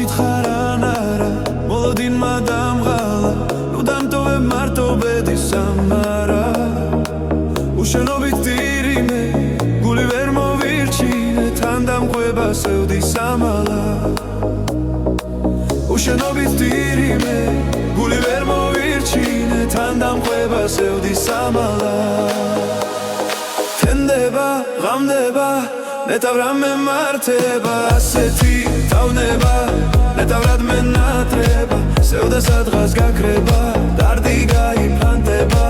mitxaranara molodin madamgala nu damtove martobedi samara უშენობით დირიმე გული ვერ მოვირჩინე თან დამყვება სევდი სამალა უშენობით დირიმე გული ვერ მოვირჩინე თან დამყვება სევდი სამალა თენდება ღამდება ნეტავრა მემართება ასეთი თავნება ნეტავრად მენატრება სევდა სადღაც გაქრება დარდი გაიფანტება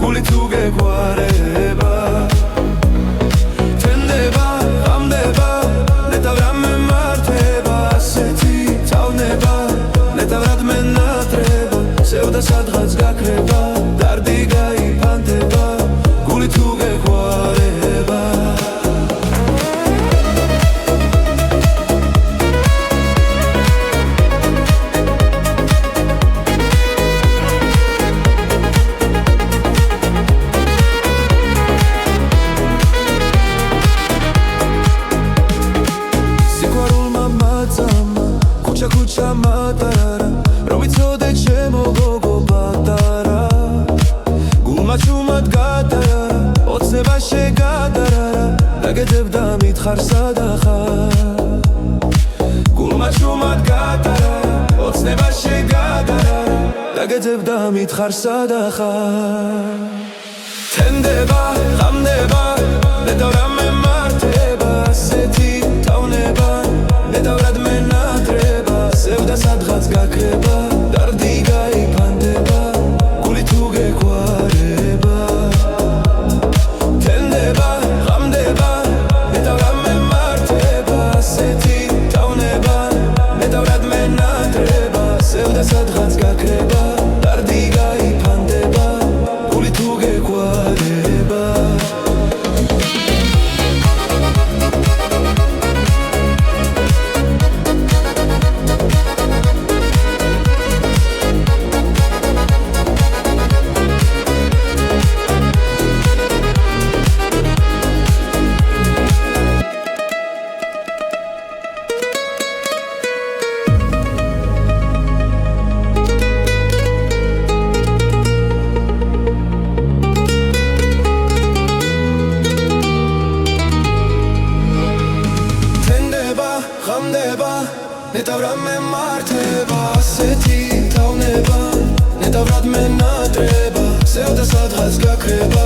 გული თუ გეგვარება თენდება ღამდება ნეტავრა მემართება ასეთი თავნება ნეტავრად მენატრება სევდა სადღაც გაქრება დარდი გაიფანტება გული თუ გეგვარება Kucha matara, robitsode chemo gogo batara. Gulma chumat gatara, otsneba shegadara. Dagedebda mitxar sadaxa. Gulma chumat gatara, otsneba shegadara. Dagedebda mitxar sadaxa. Tendeba, ghamdeba, nedavra memarteba, aseti tavneba, nedavrad menatreba. Sevda sadghats gakreba dardi gaifandeba guli tu gegwareba tendeba ghamdeba nedavra memarteba aseti tavneba nedavrad menatreba sevda sadghats gakreba dardi gaifandeba guli tu gegwareba Netavra memarteba aseti tavneba Netavrad menatreba Sevda sadghats gakreba